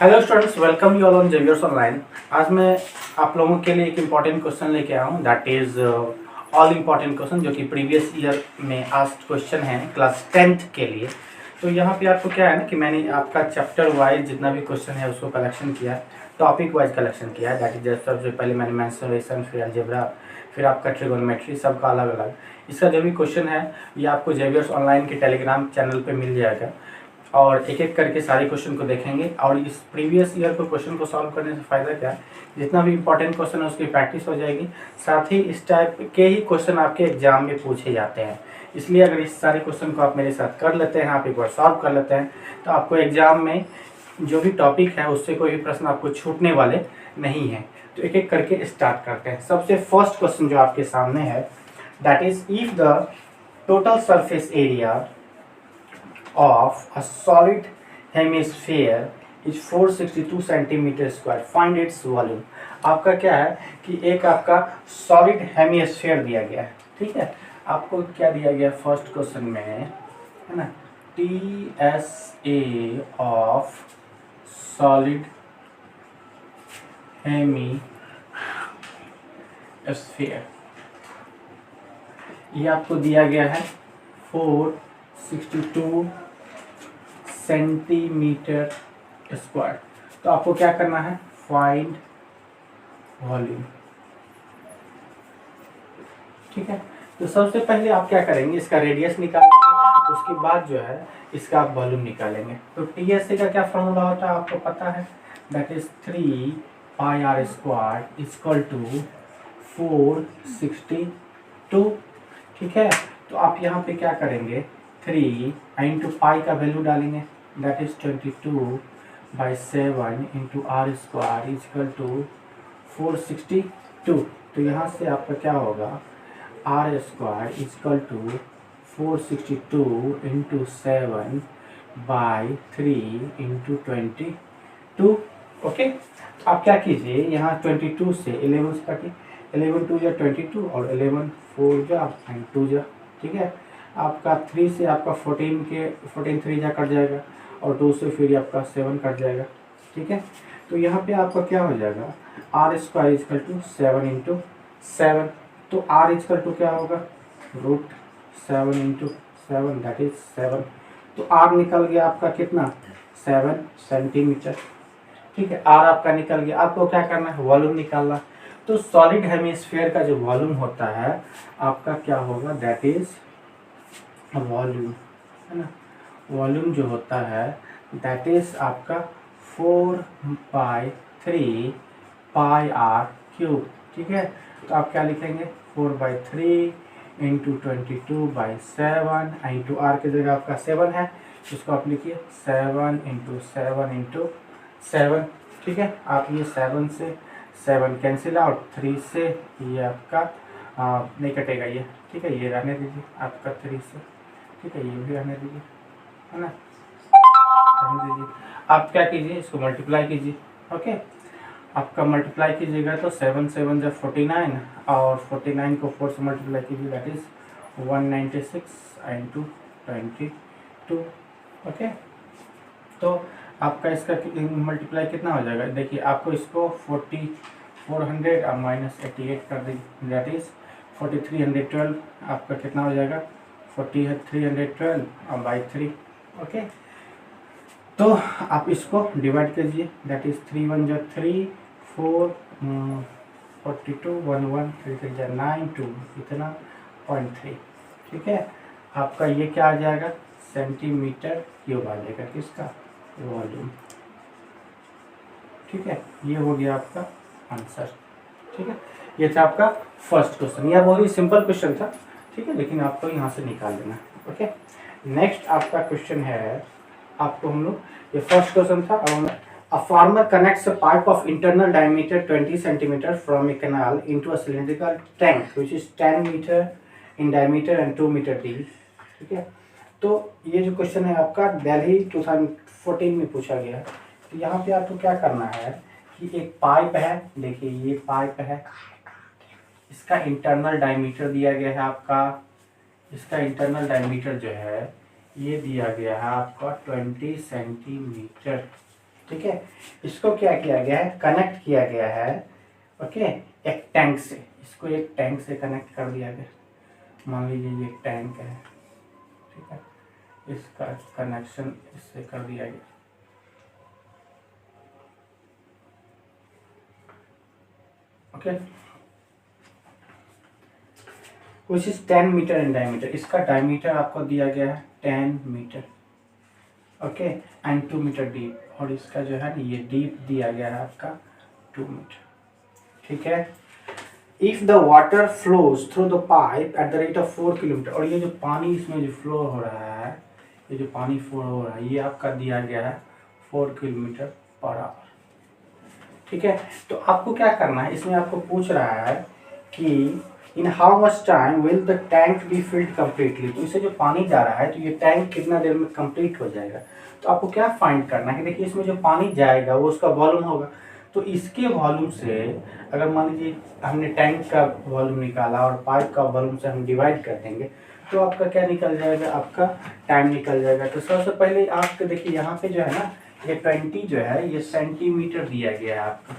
Hello students, welcome you all on Xavier's online. आज मैं आप लोगों के लिए एक इम्पॉर्टेंट क्वेश्चन लेके आया हूँ, that is all important question जो कि प्रीवियस ईयर में आस्क्ड क्वेश्चन है क्लास 10th के लिए। तो यहाँ पे आपको क्या है ना कि मैंने आपका चैप्टर वाइज जितना भी क्वेश्चन है उसको कलेक्शन किया है, टॉपिक वाइज कलेक्शन किया है। दैट इज जैसे सबसे पहले मैंने मेंसुरेशन, फिर अलजेब्रा, फिर आपका ट्रिगोनोमेट्री, सबका अलग अलग। इसका जो भी क्वेश्चन है ये आपको जेवियर्स ऑनलाइन के टेलीग्राम चैनल पे मिल जाएगा और एक एक करके सारे क्वेश्चन को देखेंगे। और इस प्रीवियस ईयर को क्वेश्चन को सॉल्व करने से फ़ायदा क्या है, जितना भी इंपॉर्टेंट क्वेश्चन है उसकी प्रैक्टिस हो जाएगी। साथ ही इस टाइप के ही क्वेश्चन आपके एग्जाम में पूछे जाते हैं, इसलिए अगर इस सारे क्वेश्चन को आप मेरे साथ कर लेते हैं, आप एक बार सॉल्व कर लेते हैं, तो आपको एग्जाम में जो भी टॉपिक है उससे कोई भी प्रश्न आपको छूटने वाले नहीं है। तो एक एक करके स्टार्ट करते हैं। सबसे फर्स्ट क्वेश्चन जो आपके सामने है, that is if the total surface area of a solid hemisphere is 462 centimetre square, find its volume. आपका क्या है कि एक आपका सॉलिड हेमिस्फीयर दिया गया है, ठीक है। आपको क्या दिया गया फर्स्ट क्वेश्चन में, है ना, TSA ऑफ सॉलिड हेमिस्फीयर, ये आपको दिया गया है 462 सेंटीमीटर स्क्वायर। तो आपको क्या करना है, फाइंड वॉल्यूम, ठीक है। तो सबसे पहले आप क्या करेंगे, इसका रेडियस निकालेंगे, उसके बाद जो है इसका आप वॉल्यूम निकालेंगे। तो TSA का क्या फॉर्मूला होता है आपको पता है, that is 3πr² equal to 462, ठीक है। तो आप यहाँ पे क्या करेंगे, 3 इंटू पाई का वैल्यू डालेंगे, that is 22/7 into r² equal to 462। तो यहाँ से आपका क्या होगा, r² equal to 462 into 7/3 into 22। Okay, आप क्या कीजिए, यहाँ 22 से 11 से काटिए, 11 2 जा 22 और 11 4 जा 2 जा, ठीक है। आपका 3 से आपका 14 3 जा कट जाएगा और 2 से फिर आपका 7 कट जाएगा, ठीक है। तो यहाँ पे आपका क्या हो जाएगा, r² इक्वल टू 7 इंटू 7। तो r इक्वल टू क्या होगा, √7 इंटू 7, दैट इज 7। तो r निकल गया आपका कितना, 7 सेंटीमीटर, ठीक है। r आपका निकल गया। आपको क्या करना है, वॉल्यूम निकालना। तो सॉलिड हेमिस्फीयर का जो वॉल्यूम होता है आपका क्या होगा, दैट इज वॉल्यूम, है ना। वॉल्यूम जो होता है दैट इज आपका 4/3πr³, ठीक है। तो आप क्या लिखेंगे, 4/3 इंटू 22/7 इंटू r की जगह आपका 7 है, इसको आप लिखिए 7 इंटू 7 इंटू 7, ठीक है। आप ये 7 से 7 कैंसिल आउट, 3 से ये आपका नहीं कटेगा ये, ठीक है। ये रहने दीजिए आपका 3 से, ठीक है। ये भी रहने दीजिए, है ना, रहने दीजिए। आप क्या कीजिए, इसको मल्टीप्लाई कीजिए, ओके। आपका मल्टीप्लाई कीजिएगा तो 7 7 जब 49 और 49 को 4 से मल्टीप्लाई कीजिए, दैट इज 196 इंटू 22, ओके। तो आपका इसका मल्टीप्लाई कितना हो जाएगा, देखिए आपको इसको 400 और -88 कर दीजिए, दैट इज 4312। आपका कितना हो जाएगा, 4312 और बाई 3, ओके। तो आप इसको डिवाइड कीजिए, दैट इज 3 1 जा 3 4 42 1 1 3 3 जा 9 2 इतना 0.3, ठीक है। आपका ये क्या आ जाएगा, सेंटीमीटर क्यूब आ जाएगा, किसका, वॉल्यूम, ठीक है। ये हो गया आपका आंसर, ठीक है। ये था आपका फर्स्ट क्वेश्चन, यह बहुत ही सिंपल क्वेश्चन था, ठीक है, लेकिन आपको यहाँ से निकाल देना, ओके। नेक्स्ट आपका क्वेश्चन है, आपको हम लोग, ये फर्स्ट क्वेश्चन था। A farmer connects a pipe of internal diameter 20 centimetre from a canal into a cylindrical tank which is 10 metre in diameter and 2 metre deep, ठीक है। तो ये जो क्वेश्चन है आपका दिल्ली 2014 में पूछा गया है। तो यहाँ पे आपको क्या करना है कि एक पाइप है, देखिए ये पाइप है, इसका इंटरनल डायमीटर दिया गया है आपका, इसका इंटरनल डायमीटर जो है ये दिया गया है आपका 20 सेंटीमीटर, ठीक है, इसको क्या किया गया है, कनेक्ट किया गया है, ओके, एक टैंक से, इसको एक टैंक से कनेक्ट कर दिया गया। मान लीजिए ये टैंक है, ठीक है, इसका कनेक्शन इससे कर दिया गया, okay, which is 10 metre in diameter. इसका डायमीटर आपको दिया गया है 10 metre, okay, and 2 metre deep, और इसका जो है ये डीप दिया गया है आपका 2 मीटर, ठीक है। If the water flows through the pipe at the rate of 4 kilometre, और ये जो पानी इसमें जो फ्लो हो रहा है, ये जो पानी फ्लो हो रहा है, ये आपका दिया गया है 4 किलोमीटर पर आवर, ठीक है। तो आपको क्या करना है, इसमें आपको पूछ रहा है कि in how much time will the tank be filled completely, तो इसे जो पानी जा रहा है तो ये टैंक कितना देर में कंप्लीट हो जाएगा। तो आपको क्या फाइंड करना है कि देखिए इसमें जो पानी जाएगा वो उसका वॉल्यूम होगा, तो इसके वॉल्यूम से अगर मान लीजिए हमने टैंक का वॉल्यूम निकाला और पाइप का वॉल्यूम से हम डिवाइड कर देंगे तो आपका क्या निकल जाएगा, आपका टाइम निकल जाएगा। तो सबसे पहले आपको देखिए यहाँ पे जो है ना, ये 20 जो है ये सेंटीमीटर दिया गया है आपका,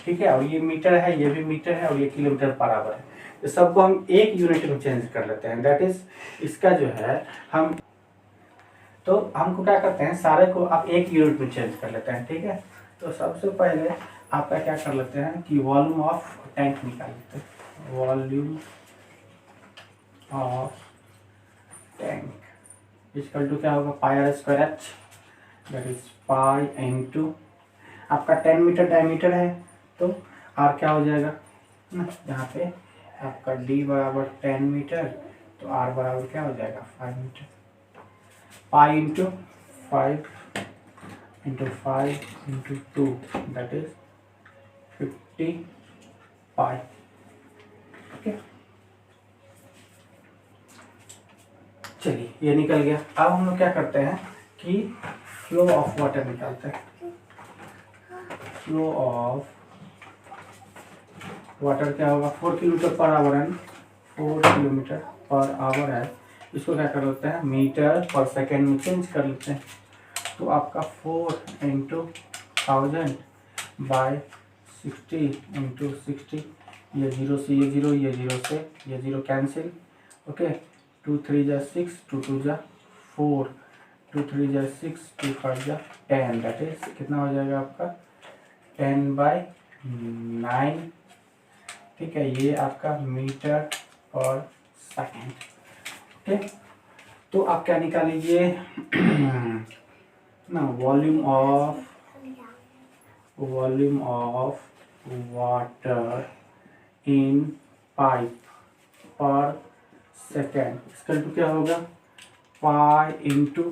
ठीक है, और ये मीटर है, ये भी मीटर है, और ये किलोमीटर पर आवर है। तो सबको हम एक यूनिट में चेंज कर लेते हैं, दैट इज इसका जो है हम, तो हमको क्या करते हैं, सारे को आप एक यूनिट में चेंज कर लेते हैं, ठीक है। तो सबसे पहले आपका क्या कर लेते हैं कि वॉल्यूम ऑफ टैंक निकाल लेते हैं, volume of tank equal to क्या होगा, pi r square h, that is pi into आपका 10 मीटर डायमीटर है, तो आर क्या हो जाएगा ना, यहाँ पे आपका डी बराबर 10 मीटर, तो आर बराबर क्या हो जाएगा 5 metre, pi into 5 into 5 into 2 that is 50 pi, okay. चलिए ये निकल गया। अब हम लोग क्या करते हैं कि फ्लो ऑफ वाटर निकालते हैं, फ्लो ऑफ वाटर क्या होगा, 4 किलोमीटर पर आवर है, 4 किलोमीटर पर आवर है, इसको क्या कर लेते हैं मीटर पर सेकेंड में चेंज कर लेते हैं। तो आपका 4 इंटू 1000 बाय 60 इंटू 60, ये 0 से ये 0, ये 0 से ये 0 कैंसिल, ओके, 2 3 जा 6, 2 2 जा 4, 2 3 जा 6, 2 5 जा 10, दैट इज कितना हो जाएगा आपका 10/9, ठीक है, ये आपका मीटर पर सेकेंड, ठीक। तो आप क्या निकालिए ना, volume of water in pipe पर सेकेंड, इसका तो क्या होगा पाई इंटू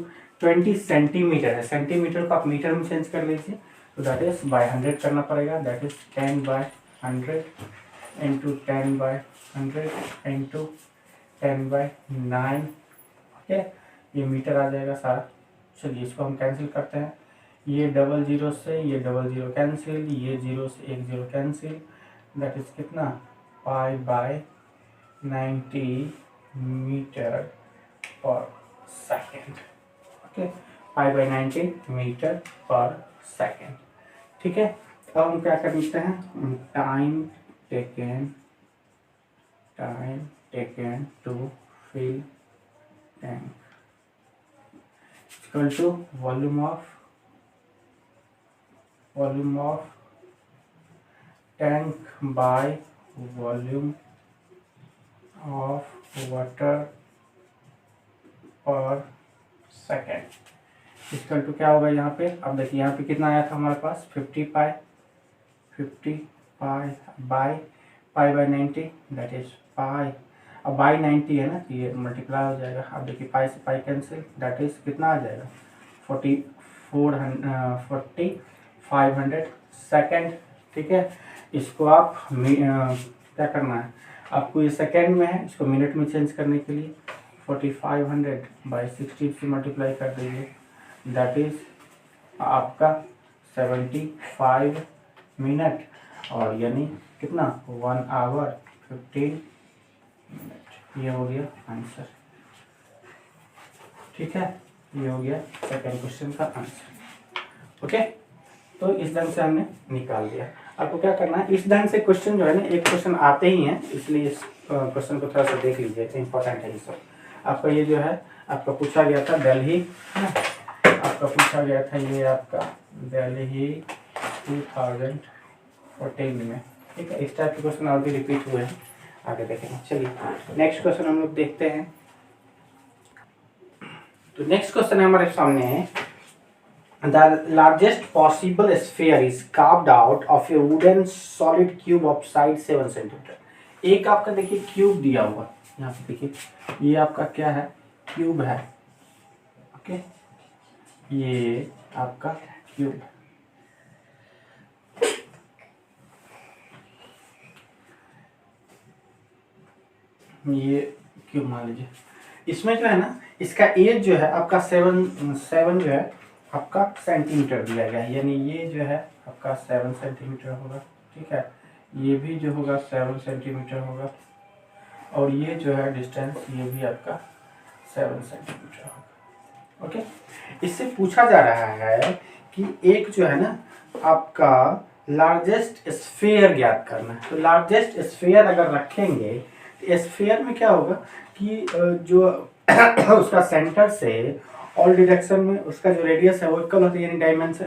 20 सेंटीमीटर है, सेंटीमीटर को आप मीटर में चेंज कर लीजिए, तो दैट इज बाय 100 करना पड़ेगा, that is 10/100 into 10/100 into 10/9, okay, ये मीटर आ जाएगा सारा। चलिए इसको हम कैंसिल करते हैं, ये 00 से ये 00 कैंसिल, ये 0 से एक 0 कैंसिल, दैट इज कितना पाई/90 मीटर पर सेकेंड, ओके, पाई/90 मीटर पर सेकेंड, ठीक है। अब हम क्या कर लेते हैं, time taken to fill tank equal to volume of tank by volume of water per second equal to क्या होगा यहाँ पे, अब देखिए यहाँ पे कितना आया था हमारे पास 50 पाई बाय पाई/90 दैट इज पाई, अब बाई 90 है ना, तो ये मल्टीप्लाई हो जाएगा, अब देखिए पाई से पाई कैंसिल, दैट इज कितना आ जाएगा 4500 सेकेंड, ठीक है। इसको आप क्या करना है, आपको ये सेकेंड में है, इसको मिनट में चेंज करने के लिए 4500 बाई 60 से मल्टीप्लाई कर दीजिए, दैट इज आपका 75 मिनट, और यानी कितना 1 आवर 15 मिनट, ये हो गया आंसर, ठीक है, ये हो गया सेकेंड क्वेश्चन का आंसर, ओके। तो इस ढंग से हमने निकाल दिया। आपको क्या करना है, इस ढंग से क्वेश्चन जो है ना, एक क्वेश्चन आते ही हैं, इसलिए इस क्वेश्चन को थोड़ा सा देख लीजिए, इंपॉर्टेंट है ये सब। आपका ये जो है आपका पूछा गया था दिल्ली, है ना, आपका पूछा गया था ये आपका दिल्ली 2014 में, ठीक है। इस टाइप के क्वेश्चन और भी रिपीट हुए हैं, आगे देखेंगे। चलिए नेक्स्ट क्वेश्चन हम लोग देखते हैं। तो नेक्स्ट क्वेश्चन हमारे सामने है, the largest possible sphere is carved out of a wooden solid cube of size 7 centimetre. एक आपका देखिए क्यूब दिया हुआ, यहाँ पे देखिए ये आपका क्या है, क्यूब है, ओके, ये आपका क्यूब है। ये क्यूब मान लीजिए, इसमें जो है ना, इसका एज जो है आपका 7 जो है आपका सेंटीमीटर दिया गया है, यानी ये जो है आपका 7 सेंटीमीटर होगा, ठीक है। ये भी जो होगा 7 सेंटीमीटर होगा, और ये जो है डिस्टेंस ये भी आपका 7 सेंटीमीटर होगा, ओके। इससे पूछा जा रहा है कि एक जो है ना आपका लार्जेस्ट स्फीयर ज्ञात करना है। तो लार्जेस्ट स्फीयर अगर रखेंगे तो स्फीयर में क्या होगा कि जो उसका सेंटर से ऑल डायरेक्शन में उसका जो रेडियस है वो इक्वल होता है, यानी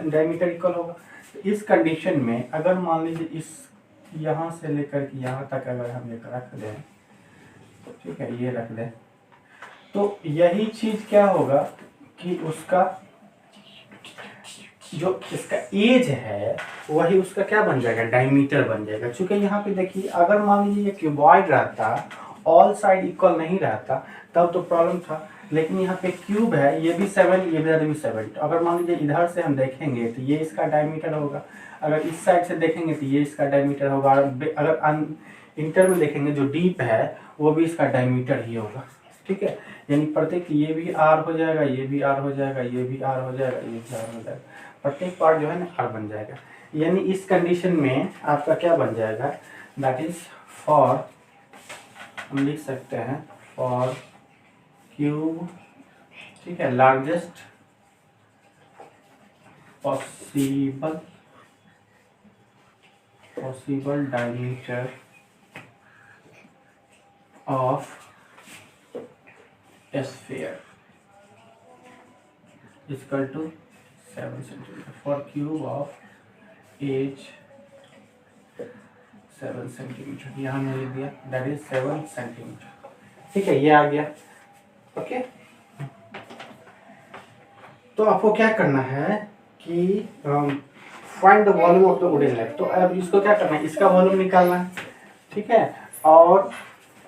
डायमीटर इक्वल होगा। तो इस कंडीशन में अगर मान लीजिए इस यहाँ से लेकर के यहाँ तक अगर हम ये रख दें, ठीक है, ये रख दें, तो यही चीज क्या होगा कि उसका जो इसका एज है वही उसका क्या बन जाएगा, डायमीटर बन जाएगा। क्योंकि यहाँ पे देखिए अगर मान लीजिए ये क्यूबॉइड रहता, ऑल साइड इक्वल नहीं रहता, तब तो प्रॉब्लम था, लेकिन यहाँ पे क्यूब है, ये भी 7, ये भी 7। तो अगर मान लीजिए इधर से हम देखेंगे तो ये इसका डायमीटर होगा, अगर इस साइड से देखेंगे तो ये इसका डायमीटर होगा, अगर इंटर में देखेंगे जो डीप है वो भी इसका डायमीटर ही होगा, ठीक है। यानी प्रत्येक ये भी आर हो जाएगा, ये भी आर हो जाएगा, ये भी आर हो जाएगा, ये भी आर हो जाएगा, प्रत्येक पार्ट जो है ना आर बन जाएगा। यानी इस कंडीशन में आपका क्या बन जाएगा, दैट इज फॉर, हम लिख सकते हैं फॉर क्यूब, ठीक है, largest possible diameter of sphere equal to 7 centimetre, for cube of edge 7 centimetre, यहाँ मैंने दिया दैट इज 7 सेंटीमीटर, ठीक है, ये आ गया, ओके। तो आपको क्या करना है कि find the volume of the wooden leg. तो अब इसको क्या करना है, इसका वॉल्यूम निकालना है, ठीक है। और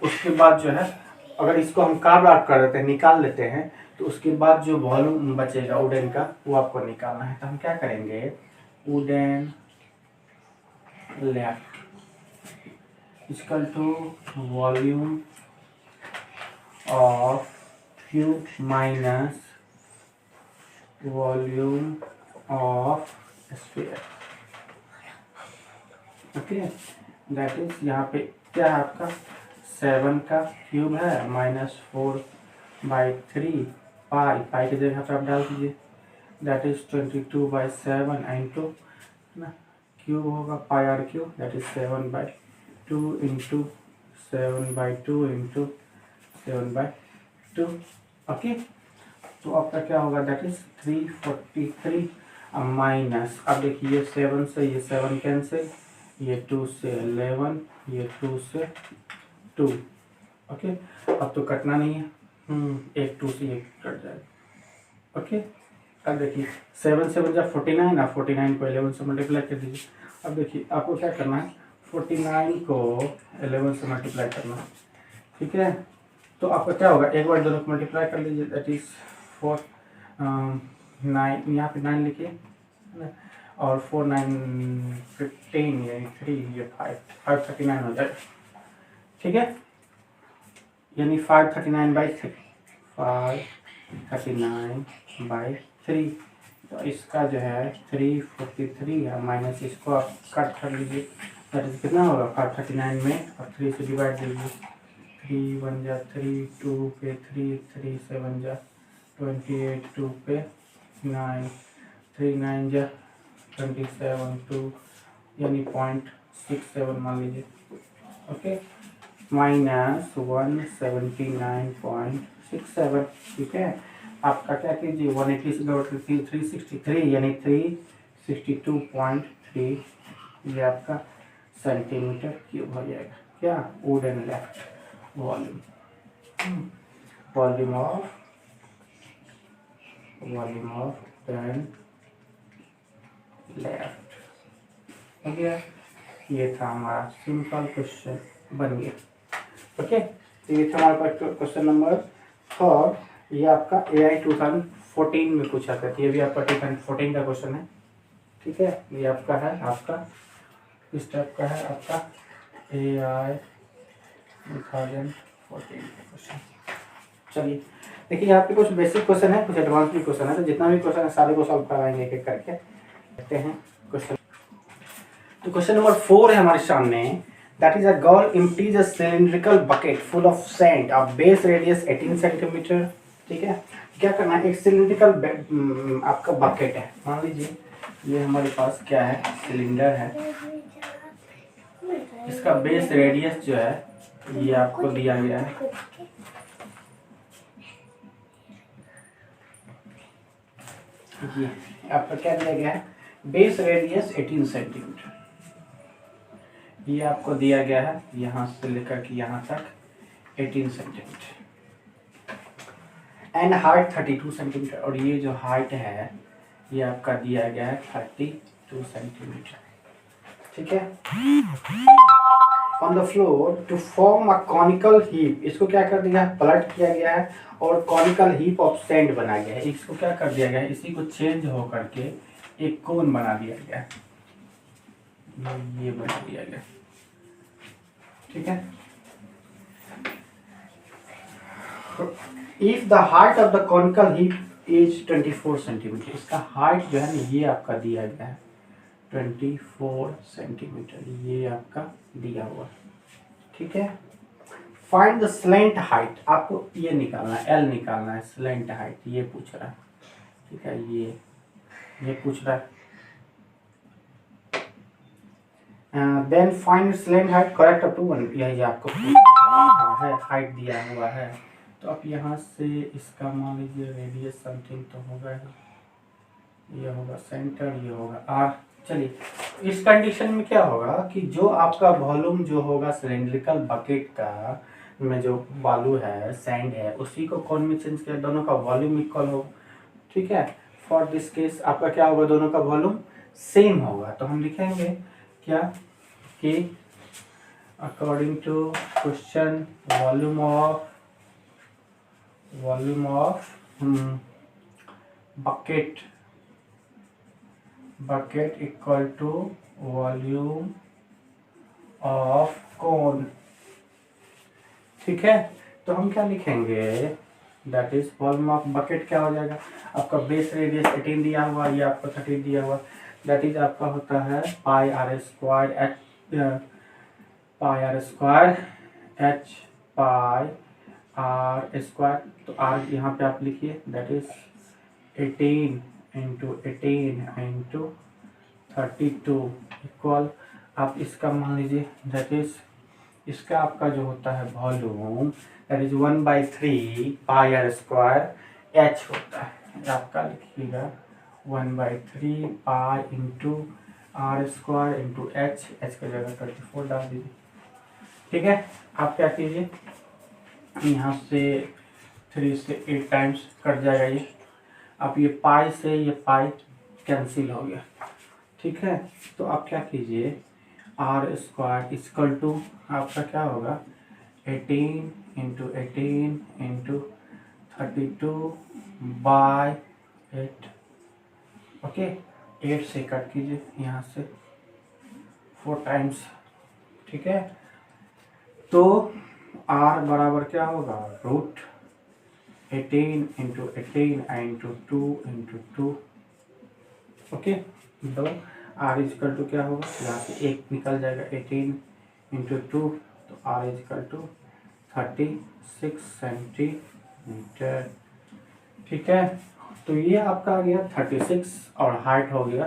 उसके बाद जो है अगर इसको हम कार्व आउट कर देते हैं, निकाल लेते हैं, तो उसके बाद जो वॉल्यूम बचेगा वुडन का वो आपको निकालना है। तो हम क्या करेंगे, wooden leg equal to volume of cube minus volume of sphere, okay. That is यहाँ पे क्या है आपका 7 का क्यूब है माइनस 4/3 पाई की जगह पे आप डाल दीजिए, दैट इज 22/7 इंटू ना, क्यूब होगा pi r cube, that is 7/2 into 7/2 into 7/2, okay. तो आपका क्या होगा, दैट इज 343 माइनस, अब देखिए 7 से ये 7 कैंसिल, ये 2 से 11, ये 2 से 2, ओके। अब तो कटना नहीं है, एक 2 से एक कट जाएगा, ओके। अब देखिए 7 7 जब 49, आप 49 को 11 से मल्टीप्लाई कर दीजिए। अब देखिए आपको क्या करना है, 49 को 11 से मल्टीप्लाई करना है, ठीक है। तो आपका क्या होगा, एक बार दोनों को मल्टीप्लाई कर लीजिए, दैट इज 4 9, यहाँ पे 9 लिखिए, और 4 9 15, यानी 3, ये 539 हो जाए, ठीक है। यानी 539/3, 539/3। तो इसका जो है 343 है, माइनस इसको आप कट कर लीजिए, दैट इज कितना होगा 539 में और 3 से डिवाइड दीजिए, 3 1 जा 3, 2 पे 3, 3 7 जा 28, 2 पे 9, 3 9 जा 27.2 यानी 0.67 मान लीजिए, ओके, माइनस 179.67, ठीक है। आपका क्या कीजिए 180 से घटाकर 363 यानी 362.3, ये आपका सेंटीमीटर क्यूब हो जाएगा। क्या wood and left volume, volume of pen left हो गया। ये था हमारा सिंपल क्वेश्चन बन गया, ओके। तो ये था हमारे पास क्वेश्चन नंबर 4। ये आपका AI 2014 में पूछा था, ये भी आपका 2014 का क्वेश्चन है, ठीक है। ये आपका है, आपका इस टाइप का है, आपका AI 2014 क्वेश्चन। चलिए देखिए, यहाँ पे कुछ बेसिक क्वेश्चन है, कुछ एडवांस भी क्वेश्चन है, तो जितना भी क्वेश्चन है सारे को सॉल्व कराएंगे एक एक करके, देखते हैं क्वेश्चन। तो क्वेश्चन नंबर 4 है हमारे सामने। That is a girl empties a cylindrical bucket full of sand of base radius 18 centimetre, ठीक है। क्या करना है, एक सिलिंड्रिकल आपका बकेट है, मान लीजिए ये हमारे पास क्या है, सिलेंडर है, इसका बेस रेडियस जो है ये आपको दिया गया है, ये आपका क्या दिया गया है, बेस रेडियस 18 सेंटीमीटर, ये आपको दिया गया है यहाँ से लेकर के यहाँ तक 18 सेंटीमीटर, एंड हाइट 32 सेंटीमीटर, और ये जो हाइट है ये आपका दिया गया है 32 सेंटीमीटर, ठीक है। On the floor to form a conical heap, इसको क्या कर दिया है, पलट किया गया है और कॉनिकल हीप ऑफ सैंड बना गया है, इसको क्या कर दिया गया है, इसी को चेंज हो करके एक कोन बना दिया गया है, ये बना दिया गया, ठीक है। If the height of the conical heap is 24 centimetre, इसका हाइट जो है ना ये आपका दिया गया है 24 सेंटीमीटर, ये आपका दिया हुआ, ठीक है। फाइंड द स्लेंट हाइट, आपको ये निकालना है, एल निकालना है, स्लेंट हाइट ये पूछ रहा है, ठीक है, ये पूछ रहा है। Then find slant height correct up to 1, यही आपको है, हाइट दिया हुआ है, तो आप यहाँ से इसका मान लीजिए रेडियस समथिंग तो होगा ही, ये होगा सेंटर, ये होगा आर। चलिए इस कंडीशन में क्या होगा कि जो आपका वॉल्यूम जो होगा सिलेंड्रिकल बकेट का में जो बालू है, सैंड है, उसी को कौन में चेंज किया, दोनों का वॉल्यूम इक्वल होगा, ठीक है। फॉर दिस केस आपका क्या होगा, दोनों का वॉल्यूम सेम होगा, तो हम लिखेंगे क्या कि according to question volume of bucket equal to volume of cone, ठीक है। तो हम क्या लिखेंगे, that is volume of bucket क्या हो जाएगा, आपका बेस रेडियस 18 दिया हुआ, ये आपका 30 दिया हुआ, दैट इज आपका होता है pi r square h pi r square, तो आर यहाँ पे आप लिखिए, दैट इज 18 इंटू 32 इक्वल, आप इसका मान लीजिए दैट इज इसका आपका जो होता है volume that is 1/3 pi r square h होता है, आपका लिखिएगा 1/3 pi into r square into h की जगह 34 डाल दीजिए, ठीक है। आप क्या कीजिए, यहाँ से 3 से 8 टाइम्स कट जाएगा ये, अब ये पाई से ये पाई कैंसिल हो गया, ठीक है। तो आप क्या कीजिए, आर स्क्वायर इक्वल टू आपका क्या होगा 18 इंटू 32/8, ओके। 8 से कट कीजिए यहाँ से 4 टाइम्स, ठीक है। तो आर बराबर क्या होगा, रूट 18 इंटू 2 ओके। तो आर इजकल टू क्या होगा, यहाँ से 1 निकल जाएगा 18 इंटू 2, तो आर इजकल टू 36 सेंटीमीटर, ठीक है। तो ये आपका आ गया 36 और हाइट हो गया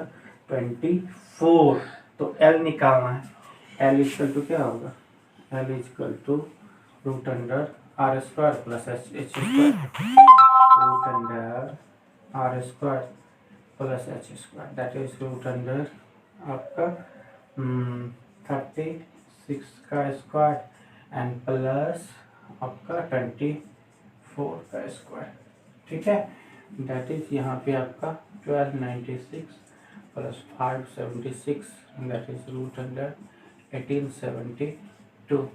24। तो L निकालना है। L इक्वल टू क्या होगा, L equal to root under r square plus h square, root under r square plus h square, that is root under आपका 36 का स्क्वायर एंड प्लस आपका 24 का स्क्वायर। ठीक है, दैट इज यहाँ पे आपका 1296 plus 576, that is root under 1872।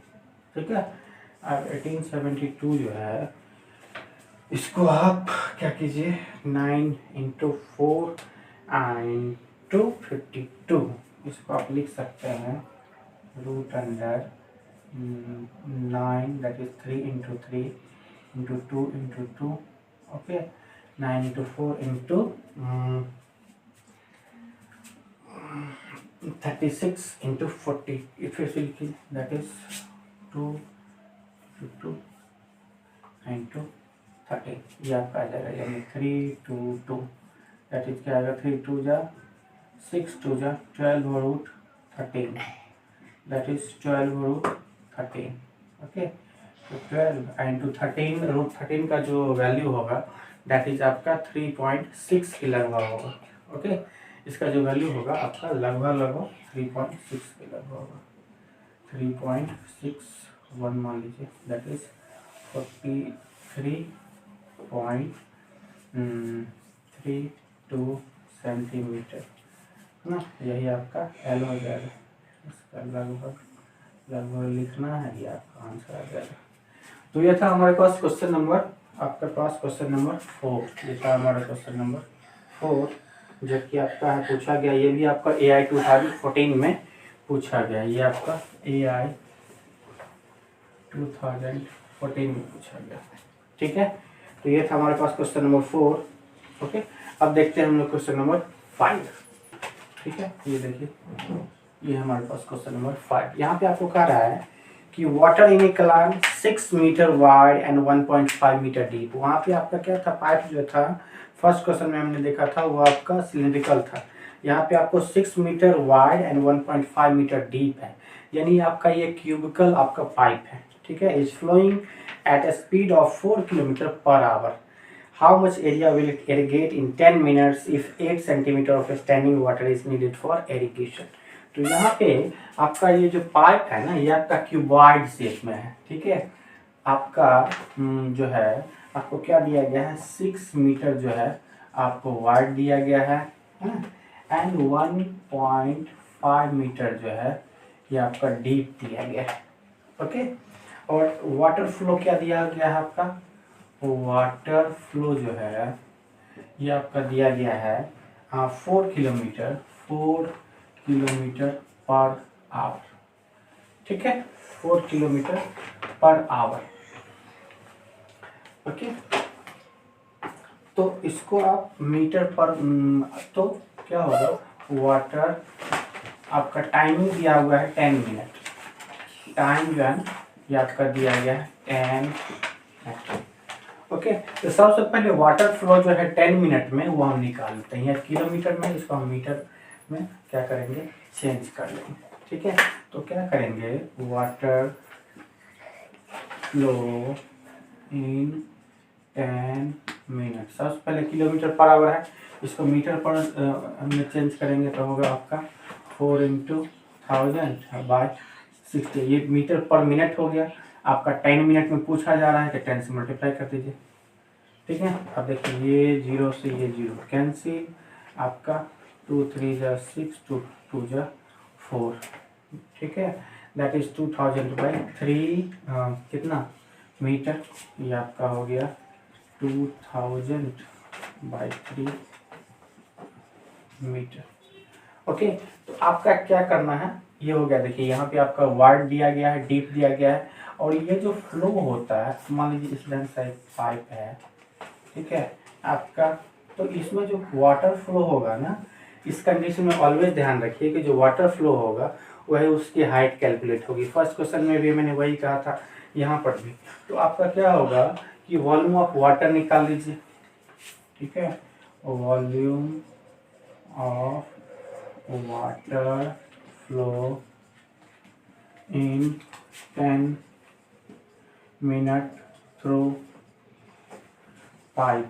ठीक है, अब 1872 जो है इसको आप क्या कीजिए, 9 इंटू 4 इंटू 52, इसको आप लिख सकते हैं root under 9, that is 3 into 3 into 2 into 2, okay, 9 into 4 into 36 into 40, फिर से लिखिए, दैट इज 2 इंटू 13, ये आपका आ जाएगा, यानी 3 2 2, दैट इज क्या आएगा, 3 2 जा 6 2 जा 12 root 13, that is 12 root 13। Okay, तो 12 इंटू 13 रूट 13 का जो वैल्यू होगा दैट इज आपका 3.6 के लगभग होगा। ओके, इसका जो वैल्यू होगा आपका लगभग 3.6 के लगभग होगा, 3.61 मान लीजिए, दैट इज 43.32 सेंटीमीटर, है ना, यही आपका एल हो जाएगा। इसका लगभग लिखना है, ये आपका आंसर आ जाएगा। तो ये था हमारे पास क्वेश्चन नंबर, आपके पास क्वेश्चन नंबर 4, ये था हमारा क्वेश्चन नंबर 4 जो कि आपका है पूछा गया। ये भी आपका AI 2014 में पूछा गया, ये आपका AI 2014 में पूछा गया। ठीक है, तो ये था हमारे पास क्वेश्चन नंबर 4। ओके, अब देखते हैं हम लोग क्वेश्चन नंबर 5। ठीक है, ये देखिए, ये हमारे पास क्वेश्चन नंबर 5। यहाँ पे आपको कह रहा है कि वाटर इन ए कलान 6 metre wide and 1.5 metre deep. वहाँ पे आपका क्या था, पाइप जो था फर्स्ट क्वेश्चन में हमने देखा था वो आपका सिलिंड्रिकल था। यहाँ पे आपको 6 metre wide and 1.5 metre deep है, यानी आपका ये क्यूबिकल आपका पाइप है। ठीक है, is flowing at a speed of 4 kilometre per hour. How much area will it irrigate in 10 minutes if 8 centimeter of standing water is needed for irrigation? तो यहाँ पे आपका ये जो पाइप है ना, ये आपका क्यूबॉइड शेप में है। ठीक है, आपका जो है आपको क्या दिया गया है, 6 मीटर जो है आपको वाइड दिया गया है एंड 1.5 मीटर जो है ये आपका डीप दिया गया है। ओके, और वाटर फ्लो क्या दिया गया है आपका, वाटर फ्लो जो है ये आपका दिया गया है 4 किलोमीटर पर आवर। ठीक है, 4 किलोमीटर पर आवर। ओके, तो इसको आप मीटर पर, तो क्या होगा, वाटर आपका टाइमिंग दिया हुआ है 10 मिनट, टाइम जो है ये आपका दिया गया है 10 मिनट। ओके, तो सबसे पहले वाटर फ्लो जो है 10 मिनट में वो हम निकाल लेते हैं, किलोमीटर में इसको हम मीटर में क्या करेंगे, चेंज कर लेंगे। ठीक है, तो क्या करेंगे, वाटर फ्लो इन 10 मिनट, सबसे पहले किलोमीटर पर आवर है, इसको मीटर पर हमने चेंज करेंगे तो होगा आपका 4 इंटू 1000/60, ये मीटर पर मिनट हो गया। आपका 10 मिनट में पूछा जा रहा है कि 10 से मल्टीप्लाई कर दीजिए। ठीक है, अब देखिए ये 0 से ये 0 कैंसिल, आपका 2 3 जा 6, 2 2 जा 4। ठीक है, दैट इज 2000/3 कितना मीटर, ये आपका हो गया 2000/3 मीटर। ओके, तो आपका क्या करना है, ये हो गया। देखिए यहाँ पे आपका वाइड दिया गया है, डीप दिया गया है, और ये जो फ्लो होता है, मान लीजिए इस लेंथ साइज पाइप है। ठीक है आपका, तो इसमें जो वाटर फ्लो होगा ना, इस कंडीशन में ऑलवेज ध्यान रखिए कि जो वाटर फ्लो होगा वही उसकी हाइट कैलकुलेट होगी। फर्स्ट क्वेश्चन में भी मैंने वही कहा था, यहाँ पर भी। तो आपका क्या होगा कि वॉल्यूम ऑफ वाटर निकाल लीजिए। ठीक है, volume of water flow in 10 minute through pipe.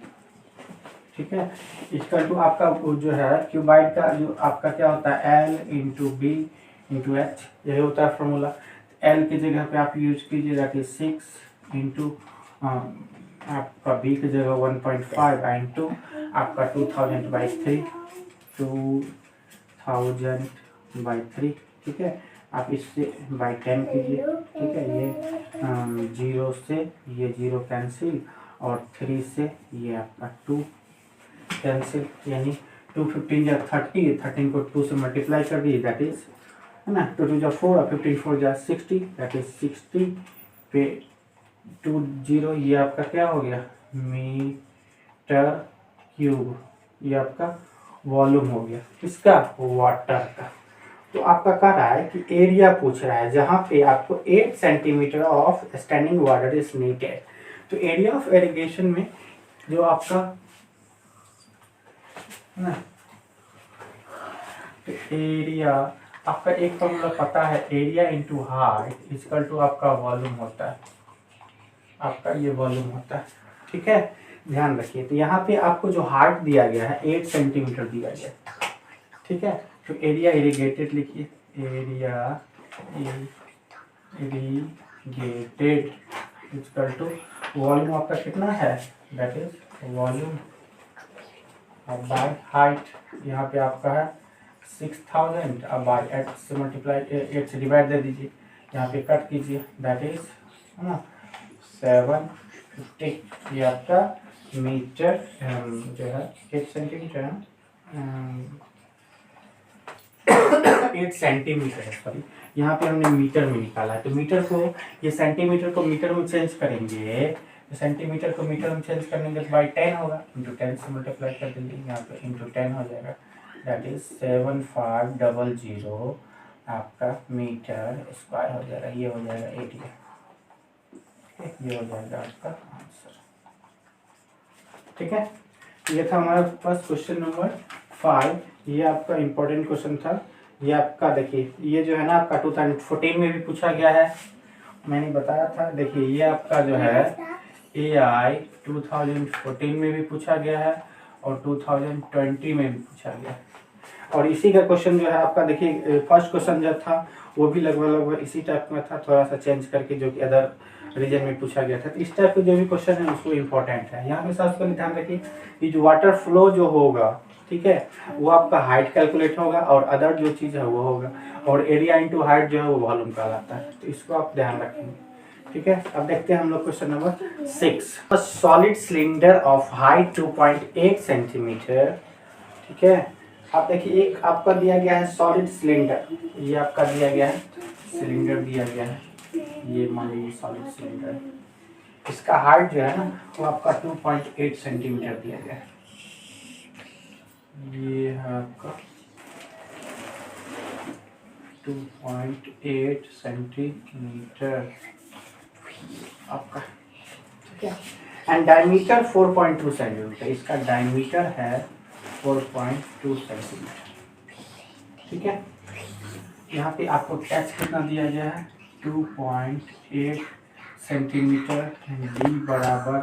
ठीक है, इसका टू आपका जो है क्यूबाइड का जो आपका क्या होता है L into b into h, यही होता है फॉर्मूला। L की जगह पे आप यूज कीजिए दैट इज 6 इंटू आपका B की जगह 1.5 इंटू आपका 2000/3 2000/3। ठीक है, आप इससे बाई 10 कीजिए। ठीक है, ये 0 से ये 0 कैंसिल और 3 से ये आपका 2 कैंसिल, यानी 215 या 30, 13 को 2 से मल्टीप्लाई कर दिए दैट इज है ना 2 2 जा 4 और 15 4 जा 60 दैट इज 60 पे 20, ये आपका क्या हो गया मीटर क्यूब, ये आपका वॉल्यूम हो गया किसका वाटर का। तो आपका कह रहा है कि एरिया पूछ रहा है जहां पे आपको 8 centimetre of standing water is needed. तो एरिया ऑफ इरिगेशन में जो आपका ना तो एरिया आपका एक फॉर्मूला पता है, area into height equal to आपका वॉल्यूम होता है, आपका ये वॉल्यूम होता है। ठीक है, ध्यान रखिए। तो यहाँ पे आपको जो हाइट दिया गया है 8 सेंटीमीटर दिया गया है। ठीक है, तो एरिया इरिगेटेड लिखिए, area irrigated equal to volume आपका कितना है that is volume by height, यहाँ पे आपका है 6000 अब बाय 8 से मल्टीप्लाई 8 से डिवाइड दे दीजिए, यहाँ पे कट कीजिए दैट इज है ना 750, ये आपका मीटर जो है 8 सेंटीमीटर 8 सेंटीमीटर है सॉरी, यहाँ पे हमने मीटर में निकाला है। तो मीटर को ये सेंटीमीटर को मीटर में चेंज करेंगे, तो सेंटीमीटर को मीटर में चेंज करने के बाई 10 होगा इंटू 10 से मल्टीप्लाई कर देंगे, यहाँ पे इंटू 10 हो जाएगा दैट इज 7500 आपका मीटर स्क्वायर हो जाएगा, ये हो जाएगा एरिया, ये हो जाएगा आपका आंसर। ठीक है, ये था हमारा फर्स्ट क्वेश्चन नंबर 5। ये आपका इम्पोर्टेंट क्वेश्चन था। ये आपका देखिए ये जो है ना आपका 2014 में भी पूछा गया है, मैंने बताया था। देखिए ये आपका जो है AI 2014 में भी पूछा गया है और 2020 में भी पूछा गया है। और इसी का क्वेश्चन जो है आपका देखिए फर्स्ट क्वेश्चन जो था वो भी लगभग इसी टाइप में था, थोड़ा सा चेंज करके जो कि अदर रीजन में पूछा गया था। तो इस टाइप के जो भी क्वेश्चन है उसको इम्पोर्टेंट है। यहाँ पे सबसे पहले ध्यान रखिए कि जो वाटर फ्लो जो होगा ठीक है वो आपका हाइट कैलकुलेट होगा और अदर जो चीज़ है वो होगा, और एरिया इंटू हाइट जो है वो वॉल्यूम कहलाता है। तो इसको आप ध्यान रखेंगे। ठीक है, अब देखते हैं हम लोग question number 6। Solid cylinder of height 2.8 centimetre. ठीक है, आप देखिए एक आपका दिया गया है सॉलिड सिलेंडर, ये आपका दिया गया है सिलेंडर दिया गया है, ये मान लीजिए सॉलिड सिलेंडर है, इसका हाइट जो है ना वो आपका 2.8 सेंटीमीटर दिया गया है। ये है आपका 2.8 सेंटीमीटर आपका। ठीक है, एंड डायमीटर 4.2 सेंटीमीटर, इसका डायमीटर है 4.2 सेंटीमीटर। ठीक है, यहाँ पे आपको एच कितना दिया गया है 2.8 सेंटीमीटर, डी बराबर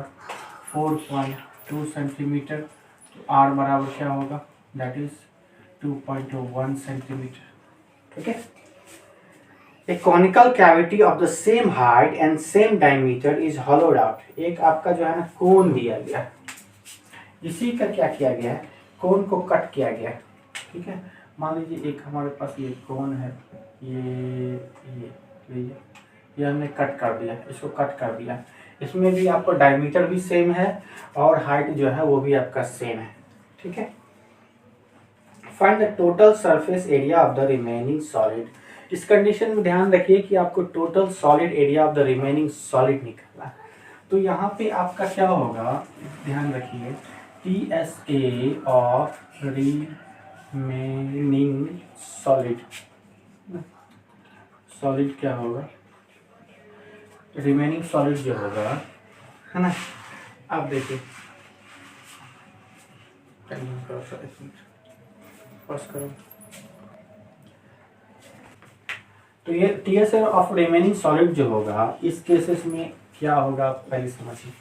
4.2 सेंटीमीटर, तो आर बराबर क्या होगा दैट इज 2.1 सेंटीमीटर। ठीक है, A conical cavity of the same height and same diameter is hollowed out। एक आपका जो है ना कोन दिया गया, इसी का क्या किया गया है कोन को कट किया गया। ठीक है, मान लीजिए एक हमारे पास ये कोन है, ये हमने कट कर दिया, इसको कट कर दिया, इसमें भी आपको डायमीटर भी सेम है और हाइट जो है वो भी आपका सेम है। ठीक है, find the total surface area of the remaining solid. इस कंडीशन में ध्यान रखिए कि आपको total solid area of the remaining solid निकालना है। तो यहाँ पे आपका क्या होगा ध्यान रखिए TSA of remaining solid, solid क्या होगा रिमेनिंग सॉलिड जो होगा है ना, आप देखिए पास करो तो ये TSA ऑफ रिमेनिंग सॉलिड जो होगा इस केसेस में क्या होगा आप पहले समझिए।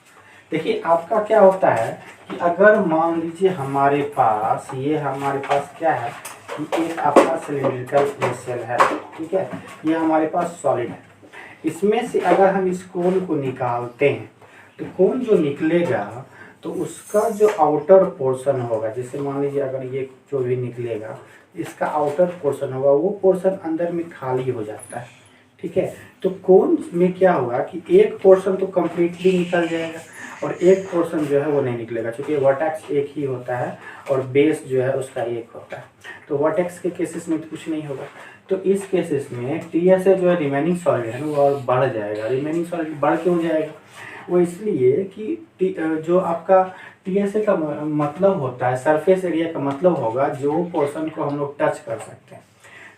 देखिए आपका क्या होता है कि अगर मान लीजिए हमारे पास क्या है कि एक आपका सिलिंड्रिकल सेल है, ठीक है, ये हमारे पास सॉलिड है। इसमें से अगर हम इस कोन को निकालते हैं तो कोन जो निकलेगा तो उसका जो आउटर पोर्शन होगा, जैसे मान लीजिए अगर ये जो भी निकलेगा इसका आउटर पोर्शन होगा, वो पोर्शन अंदर में खाली हो जाता है, ठीक है। तो कोन में क्या होगा कि एक पोर्शन तो कंप्लीटली निकल जाएगा और एक पोर्शन जो है वो नहीं निकलेगा, क्योंकि वर्टेक्स एक ही होता है और बेस जो है उसका एक होता है। तो वर्टेक्स के केसेस में तो कुछ नहीं होगा। तो इस केसेस में TSA जो है रिमेनिंग सॉलिड है वो और बढ़ जाएगा। रिमेनिंग सॉलिड बढ़ क्यों जाएगा? वो इसलिए कि जो आपका TSA का मतलब होता है, सरफेस एरिया का मतलब होगा जो पोर्शन को हम लोग टच कर सकते हैं।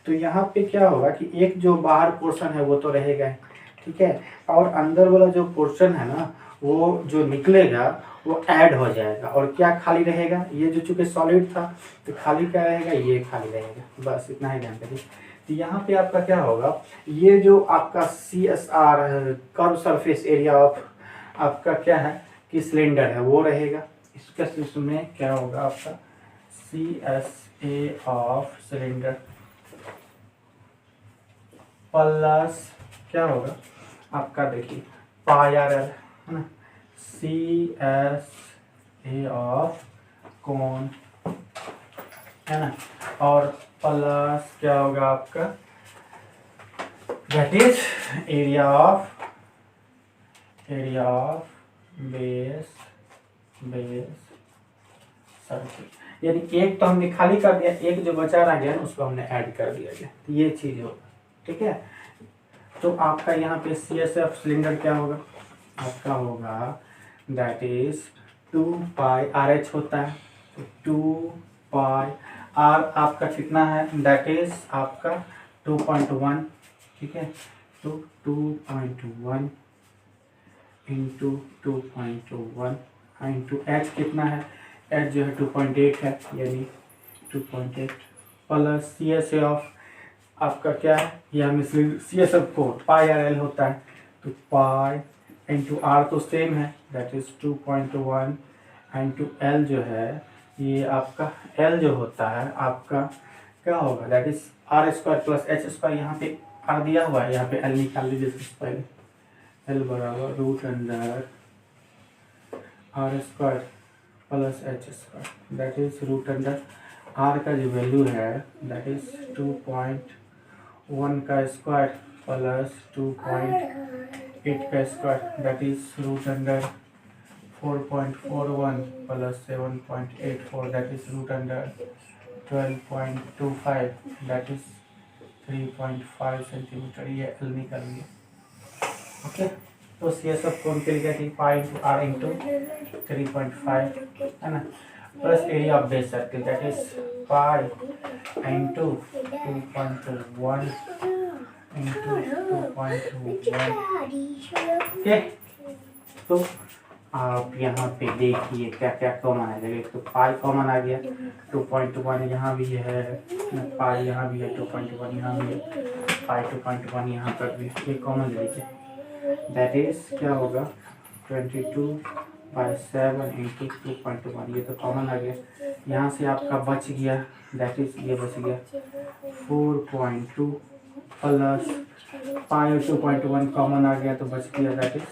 तो यहाँ पे क्या होगा कि एक जो बाहर पोर्शन है वो तो रहेगा, ठीक है, और अंदर वाला जो पोर्शन है ना वो जो निकलेगा वो ऐड हो जाएगा। और क्या खाली रहेगा? ये जो चूंकि सॉलिड था तो खाली क्या रहेगा? ये खाली रहेगा। बस इतना ही ध्यान रखिए। तो यहाँ पे आपका क्या होगा, ये जो आपका CSR curve surface area of आपका क्या है कि सिलेंडर है वो रहेगा। इसका में क्या होगा आपका CSA ऑफ सिलेंडर प्लस क्या होगा आपका, देखिए पाई RL है ना, CSA ऑफ कोन है ना, और प्लस क्या होगा आपका that is area of base circle. यानी एक तो हमने खाली कर दिया, एक जो बचा रह गया उसको हमने ऐड कर दिया गया, तो ये चीज होगा, ठीक है। तो आपका यहाँ पे CSA ऑफ सिलेंडर क्या होगा आपका होगा दैट इज 2 पाई RH होता है, तो 2 पाई R आपका कितना है दैट इज आपका 2.1, ठीक है। तो 2.1 इंटू 2.1 इंटू H कितना है, H जो है 2.8 है, यानी 2.8 प्लस CSA ऑफ आपका क्या है, ये हमें CSA को पाई RL होता है, तो पाई इंटू R तो सेम है दैट इज 2.1 इंटू L जो है ये आपका L जो होता है आपका क्या होगा that is R² plus H²। यहाँ पे R दिया हुआ है, यहाँ पे L निकाल लीजिए सबसे पहले। L बराबर √under R² plus H² that is √under R का जो वैल्यू है दैट इज 2.1 का स्क्वायर प्लस 2.8 का square that is √under 4.41 plus 7.84 that is √under 12.25 that is 3.5 centimetre. ये L निकल गया, ओके। तो CSA कोन के लिए थी पाई इंटू R इंटू 3.5 है ना, plus area of base circle that is pi into 2.1 into 2.1, okay. तो आप यहाँ पे देखिए क्या क्या कॉमन आ जाएगा। एक तो पाई कॉमन आ गया, 2.1 यहाँ भी है, पाई यहाँ भी है, 2.1 यहाँ भी है, पाई 2.1 यहाँ पर भी, ये कॉमन ले लीजिए दैट इज क्या होगा 22/7 इंटू 2.1, ये तो कॉमन आ गया। यहाँ से आपका बच गया दैट इज ये बच गया 4.2 प्लस पाई 2.1 कॉमन आ गया तो बच गया दैट इज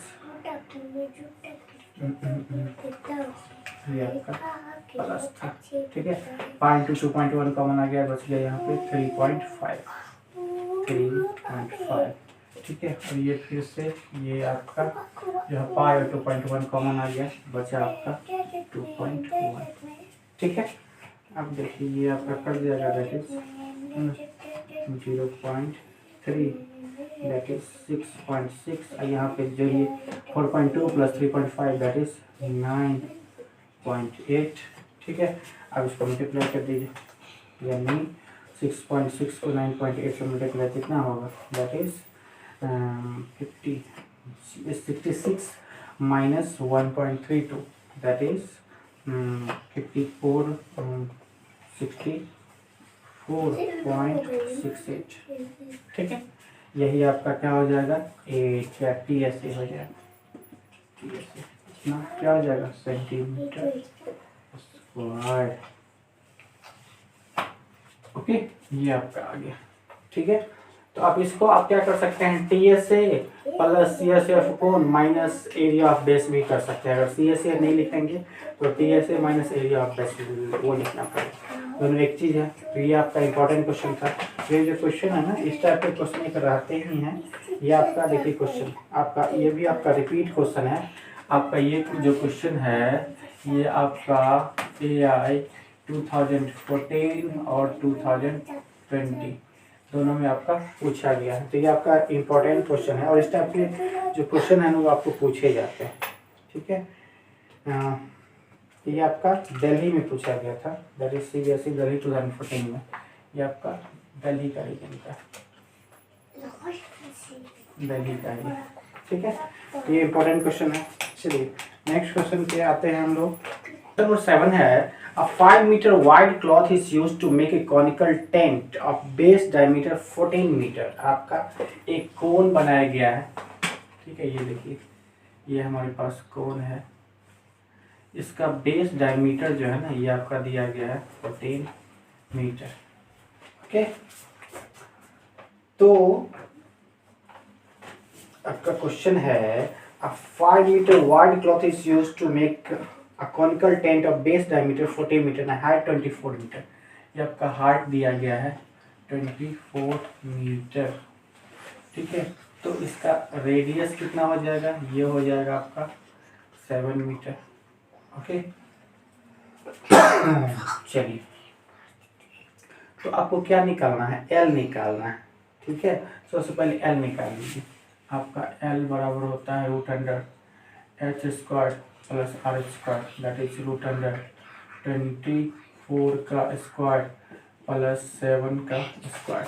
ये आपका प्लस था, ठीक है। पाई इंटू 2.1 कॉमन आ गया, बच गया यहाँ पे 3.5, ठीक है। और ये फिर से ये आपका जो है पाई और 2.1 कॉमन आ गया, बचा आपका 2.1, ठीक है। अब देखिए ये आपका कर दिया गया दैट इज 0.3 दैट इज 6.6, यहाँ पे जो ये 4.2 प्लस 3.5 दैट इज 9.8, ठीक है। अब इसको मल्टीप्लाई कर दीजिए, यानी 6.6 को 9.8 से मल्टीप्लाई कितना होगा that is 66 minus 1.32 that is 64.68, ठीक है। यही आपका क्या हो जाएगा, एट या TSA हो जाएगा। TSA इतना क्या हो जाएगा, सेंटीमीटर स्क्वायर। ओके, ये आपका आ गया। ठीक है, तो आप इसको आप क्या कर सकते हैं, TSA प्लस CSF कोण माइनस एरिया ऑफ बेस भी कर सकते हैं। अगर CSA नहीं लिखेंगे तो TSA minus area of base वो लिखना पड़ेगा, दोनों एक चीज़ है। तो ये आपका इंपॉर्टेंट क्वेश्चन था। ये जो क्वेश्चन है ना, इस टाइप के क्वेश्चन एक रहते ही हैं। ये आपका देखिए क्वेश्चन आपका, ये भी आपका रिपीट क्वेश्चन है आपका। ये जो क्वेश्चन है ये आपका AI 2014 और 2020 दोनों में आपका पूछा गया है। तो ये आपका इम्पोर्टेंट क्वेश्चन है, और इस टाइप के जो क्वेश्चन है वो आपको पूछे जाते हैं। ठीक है, ये आपका दिल्ली में पूछा गया था, दैट इज CBSE दिल्ली 2014 में। ये आपका दिल्ली का रीजन का, दिल्ली का ही। ठीक है, तो ये इम्पोर्टेंट क्वेश्चन है। चलिए नेक्स्ट क्वेश्चन पे आते हैं हम लोग। नंबर 7 है, a 5 meter wide cloth is used to make a conical tent of base diameter 14 meter। आपका एक कोन बनाया गया है। ठीक है, ये देखिए, ये हमारे पास कोन है, इसका बेस डायमीटर जो है ना ये आपका दिया गया है 14 मीटर। ओके, तो आपका क्वेश्चन है, a 5 meter wide cloth is used to make a conical tent of base diameter 14 meter and height 24 meter। ये आपका हाइट दिया गया है 24 मीटर। ठीक है, तो इसका रेडियस कितना हो जाएगा, ये हो जाएगा आपका 7 मीटर। ओके, चलिए, तो आपको क्या निकालना है, L निकालना है। ठीक है, सबसे पहले L निकाल लीजिए। आपका L बराबर होता है √H² plus R² that is √24 का स्क्वायर प्लस 7 का स्क्वायर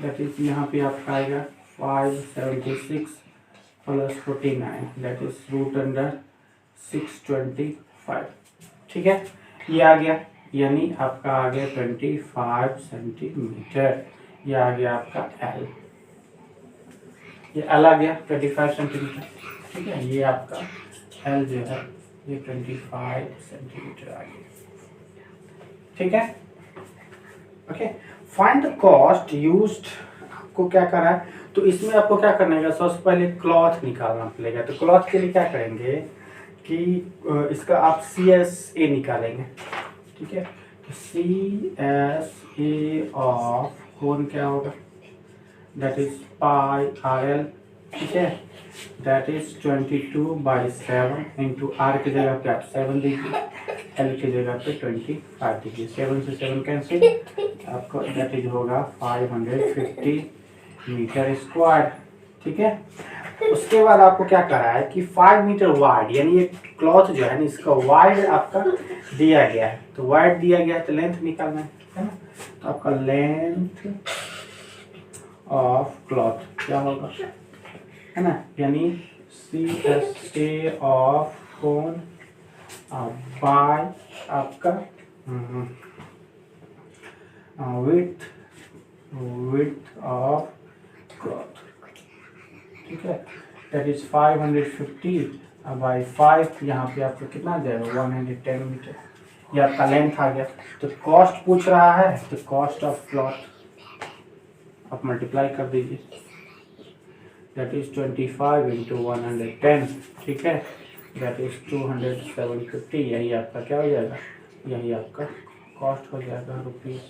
दैट इज, यहाँ पे आपका आएगा 576 प्लस 49 दैट इज √625। ठीक है, ये आ गया, यानी आपका आ गया 25 सेंटीमीटर। ये आ गया आपका L, ये L आ गया 25 सेंटीमीटर। ठीक है, ये आपका L जो है ये 25 सेंटीमीटर आ गया। ठीक है, okay, find the cost used. आपको क्या करना है, तो इसमें आपको क्या करना है, सबसे पहले क्लॉथ निकालना पड़ेगा। तो क्लॉथ के लिए क्या करेंगे कि इसका आप CSA निकालेंगे। ठीक है, तो CSA ऑफ कोन क्या होगा, दैट इज पाई RL। ठीक है, दैट इज 22/7 इंटू R की जगह पे आप 7 दीजिए, L की जगह पे 25 दीजिए, 7 से 7 कैंसिल, आपको दैट इज होगा 550 मीटर स्क्वायर। ठीक है, उसके बाद आपको क्या करा है कि 5 मीटर वाइड, यानी ये क्लॉथ जो है ना इसका वाइड आपका दिया गया है। तो वाइड दिया गया है तो लेंथ निकालना है ना, तो आपका लेंथ ऑफ क्लॉथ क्या होगा, है ना, यानी CSA ऑफ कोन बाय आपका width ऑफ क्लॉथ। ठीक है, दैट इज 550 बाई 5, यहाँ पे आपको कितना आ जाएगा 110 मीटर। ये आपका लेंथ आ गया। तो कॉस्ट पूछ रहा है, तो कॉस्ट ऑफ क्लॉथ आप मल्टीप्लाई कर दीजिए, दैट इज 25 इंटू 110। ठीक है, दैट इज 20750। यही आपका क्या हो जाएगा, यही आपका कॉस्ट हो जाएगा रुपीज,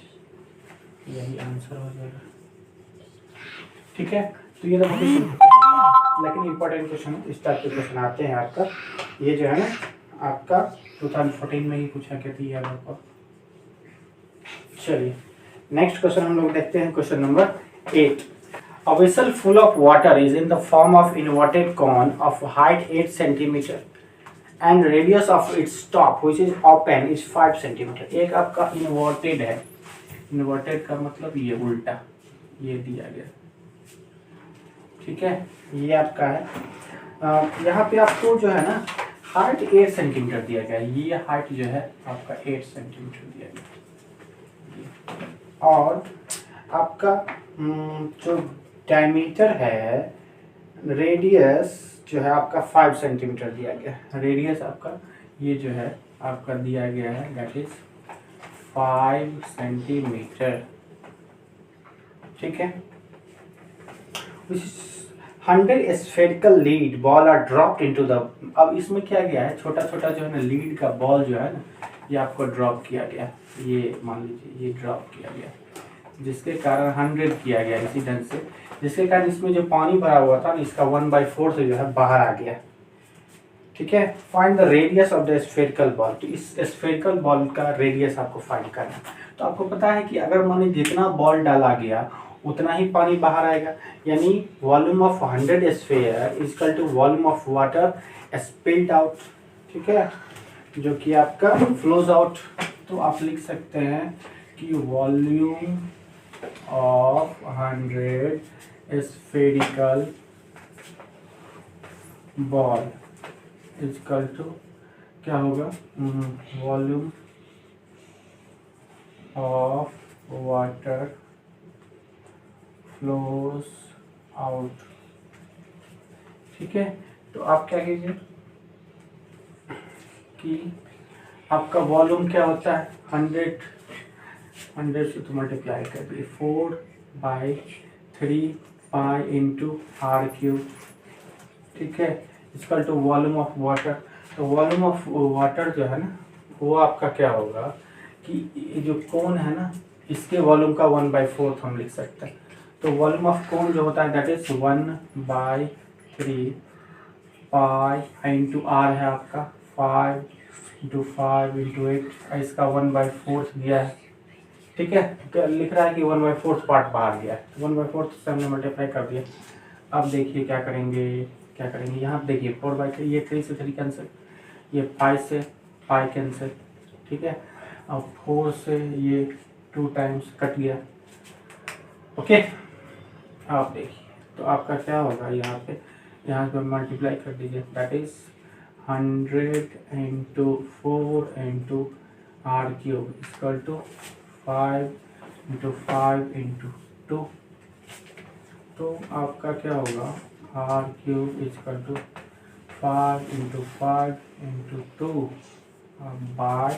यही आंसर हो जाएगा। ठीक है, तो ये तो बहुत ही सिंपल लेकिन इंपॉर्टेंट क्वेश्चन, इस टाइप के क्वेश्चन आते हैं आपका। ये जो है ना आपका 2014 में ही पूछा गया था, याद आपको। चलिए नेक्स्ट क्वेश्चन हम लोग देखते हैं, question number 8। A vessel full of water is in the form of inverted cone of height 8 centimeter and radius of its top which is open is 5 centimeter। एक आपका inverted है, inverted का मतलब ये उल्टा, ये दिया गया। ठीक है, ये आपका है। यहाँ पे आपको जो है ना हाइट 8 सेंटीमीटर दिया गया है, ये हाइट जो है आपका 8 सेंटीमीटर दिया गया, और आपका जो डायमीटर है, रेडियस जो है आपका 5 सेंटीमीटर दिया गया है। रेडियस आपका ये जो है आपका दिया गया है दैट इज 5 सेंटीमीटर, ठीक है। 100 spherical lead ball are dropped into the, अब इसमें क्या गया है, छोटा छोटा जो है ना लीड का बॉल जो है ना ये आपको ड्रॉप किया गया, ये मान लीजिए ये ड्रॉप किया गया, जिसके कारण 100 किया गया इसी ढंग से, जिसके कारण इसमें जो पानी भरा हुआ था ना इसका 1/4 से जो है बाहर आ गया, ठीक है। Find the radius of the spherical ball, तो इस स्फेरिकल बॉल का रेडियस आपको फाइंड करना है। तो आपको पता है कि अगर मान लीजिए जितना बॉल डाला गया उतना ही पानी बाहर आएगा, यानी volume of 100 sphere is equal to volume of water spilled out, ठीक है, जो कि आपका फ्लोज आउट। तो आप लिख सकते हैं कि volume of 100 spherical ball is equal to क्या होगा, volume of water flows out, ठीक है। तो आप क्या कीजिए कि आपका वॉल्यूम क्या होता है, 100 से तो मल्टीप्लाई कर दिए 4/3 पाई इंटू r³, ठीक है, equal to volume of water. तो वॉल्यूम ऑफ वाटर जो है ना वो आपका क्या होगा कि ये जो कोन है ना इसके वॉल्यूम का 1/4 हम लिख सकते हैं। तो वॉल्यूम ऑफ कोन जो होता है that is 1/3 pi into r है आपका 5 इंटू 5 इंटू 8, इसका 1/4 दिया है, ठीक है। लिख रहा है कि 1/4 पार्ट बाहर गया है, 1/4 से हमने मल्टीप्लाई कर दिया। अब देखिए क्या करेंगे यहाँ देखिए 4/3, ये 3 से 3 कैंसिल, ये 5 से पाई कैंसिल, ठीक है। अब 4 से ये 2 टाइम्स कट गया, ओके। आप देखिए तो आपका क्या होगा यहाँ पे मल्टीप्लाई कर दीजिए that is 100 into 4 into r³ equal to 5 into 5 into 2। तो आपका क्या होगा r³ equal to 5 into 5 into 2 by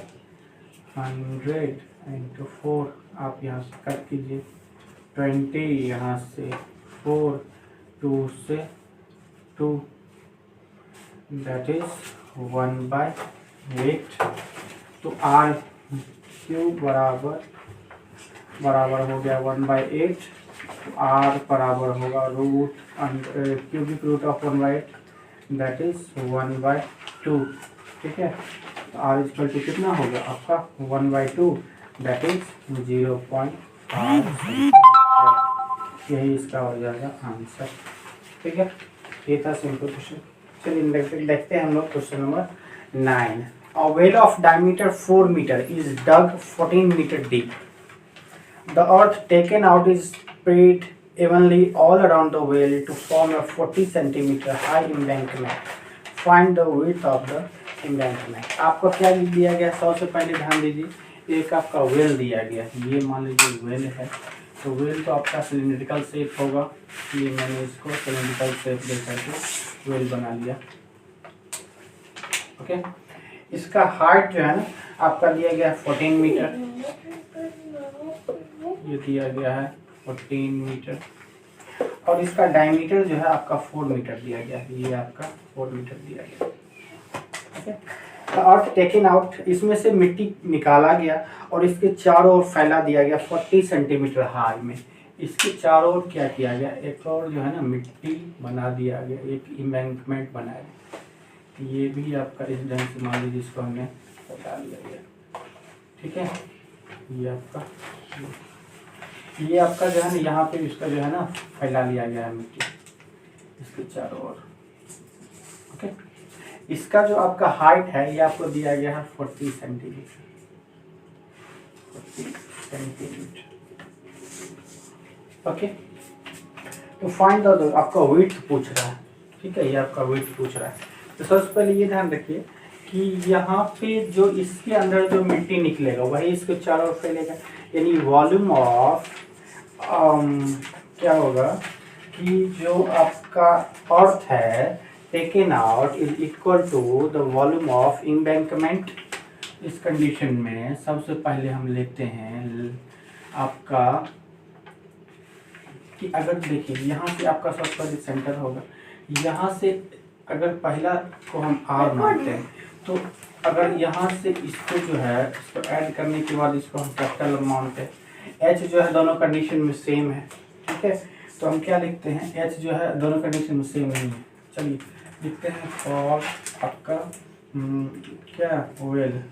100 into 4। आप यहाँ से कट कीजिए 20, यहाँ से 4, 2 से 2 दैट इज 1/8। तो r³ बराबर हो गया 1/8, r बराबर होगा cubic root of 1/8 that is 1/2, ठीक है। तो r इक्वल टू कितना होगा आपका 1/2 दैट इज 0.5 सेंटीमीटर, यही इसका हो जाएगा आंसर, ठीक है। ये था सिंपल क्वेश्चन। चलिए देखते हैं हम लोग question number 9। A well of diameter 4 metre is dug 14 metre deep. The earth taken out is spread evenly all around the well to form a 40 centimeter high embankment. Find the width of the embankment. आपको क्या दिया गया, सबसे पहले ध्यान दीजिए, एक आपका वेल दिया गया, ये मान लीजिए वेल है। तो वेल तो आपका सिलिंड्रिकल शेप होगा, ये मैंने इसको सिलिंड्रिकल शेप दे करके वेल बना लिया, ओके। इसका हाइट जो है ना आपका दिया गया है 14 मीटर, ये दिया गया है 14 मीटर, और इसका डायमीटर जो है आपका 4 मीटर दिया गया है, ये आपका 4 मीटर दिया गया, ओके। और टेकन आउट, इसमें से मिट्टी निकाला गया और इसके चारों ओर फैला दिया गया 40 सेंटीमीटर हाई में। इसके चारों ओर क्या किया गया, एक और जो है ना मिट्टी बना दिया गया, एक एम्बैंकमेंट बनाया गया। ये भी आपका इस ढंग से मान लीजिए इसको हमने बता दिया गया, ठीक है। ये आपका जो है ना यहाँ पे इसका जो है ना फैला लिया गया है मिट्टी इसके चारों ओर, ओके। इसका जो आपका हाइट है ये आपको दिया गया है 40 सेंटीमीटर, 40 सेंटीमीटर, ओके। तो फाइंड द आपका विड्थ पूछ रहा है, ठीक है, ये आपका विड्थ पूछ रहा है। तो सबसे पहले ये ध्यान रखिए कि यहाँ पे जो इसके अंदर जो मिट्टी निकलेगा वही इसके चारों ओर फैलेगा, यानी वॉल्यूम ऑफ क्या होगा कि जो आपका अर्थ है taken out is equal to the volume of embankment. इस कंडीशन में सबसे पहले हम लेते हैं आपका कि अगर देखिए यहाँ से आपका सबसे सेंटर होगा, यहाँ से अगर पहला को हम आर मानते हैं तो अगर यहाँ से इसको जो है इसको ऐड करने के बाद इसको हम कैपिटल मानते हैं, एच जो है दोनों कंडीशन में सेम है, ठीक है। तो हम क्या लिखते हैं, एच जो है दोनों कंडीशन में सेम नहीं है, चलिए लिखते हैं फॉर आपका क्या वेल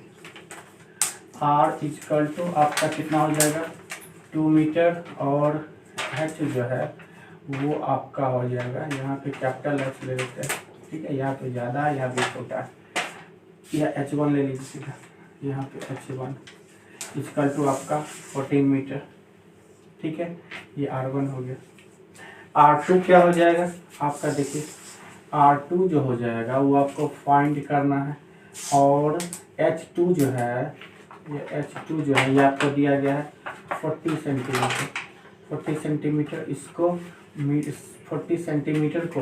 आर इजकल टू आपका कितना हो जाएगा 2 मीटर और एच जो है वो आपका हो जाएगा, यहाँ पे कैपिटल एच ले लेते हैं, ठीक है। यहाँ पे ज़्यादा है, यहाँ पे छोटा है, या H1 ले लीजिए सीधा, यहाँ पे H1 इजकल टू आपका 14 मीटर, ठीक है। ये R1 हो गया। R2 क्या हो जाएगा आपका, देखिए R2 जो हो जाएगा वो आपको फाइंड करना है, और H2 जो है ये H2 जो है ये आपको दिया गया है 40 सेंटीमीटर। 40 सेंटीमीटर इसको 40 सेंटीमीटर को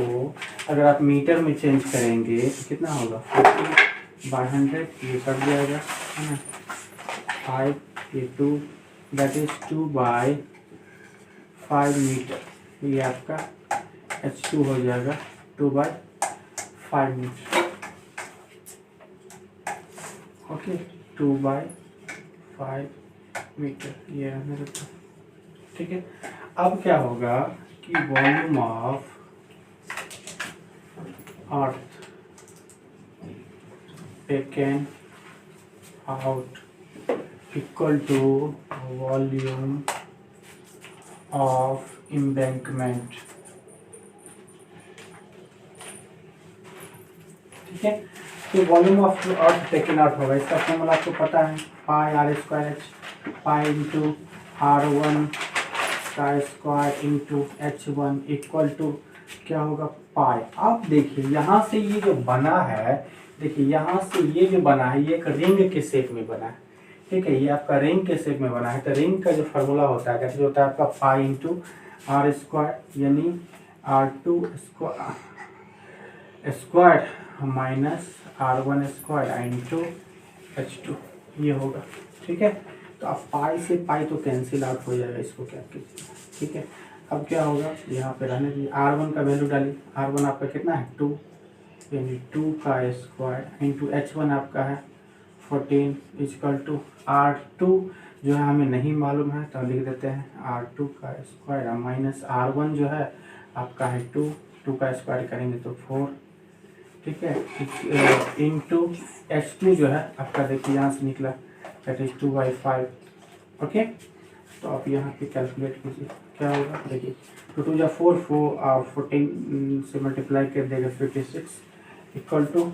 अगर आप मीटर में चेंज करेंगे तो कितना होगा 40/100, ये कट जाएगा है ना, 5 ये 2 दैट इज 2/5 मीटर, ये आपका H2 हो जाएगा 2/5 मीटर, ओके 2/5 मीटर ये है मेरे पास, ठीक है। अब क्या होगा कि volume of earth taken out equal to volume of embankment, ठीक है। तो volume of earth taken out होगा, इसका फॉर्मूला आपको पता है, pi r square h, pi into R1 का square into H1 equal to क्या होगा पाई। अब देखिए यहाँ से ये जो बना है, देखिए यहाँ से ये जो बना है ये एक रिंग के शेप में बना है, ठीक है। ये आपका रिंग के शेप में बना है, तो रिंग का जो फार्मूला होता है कैसे होता है आपका पाई इंटू R स्क्वायर यानी R2 square minus R1 square into H2 ये होगा, ठीक है। तो अब पाई से पाई तो कैंसिल आउट हो जाएगा, इसको क्या कीजिए, ठीक है। अब क्या होगा यहाँ पे रहने दीजिए, R1 का वैल्यू डालिए, R1 आपका कितना है 2 यानी 2 का स्क्वायर इंटू H1 आपका है 14 इजकल टू R2 जो है हमें नहीं मालूम है तो लिख देते हैं R2 का स्क्वायर माइनस R1 जो है आपका है 2 का स्क्वायर करेंगे तो 4, ठीक है, इंटू H2 जो है आपका देखिए यहाँ से निकला दैट इज 2/5, ओके। तो आप यहाँ पे कैलकुलेट कीजिए क्या होगा, देखिए 2 2 4 14 से मल्टीप्लाई कर देगा 56 इक्वल टू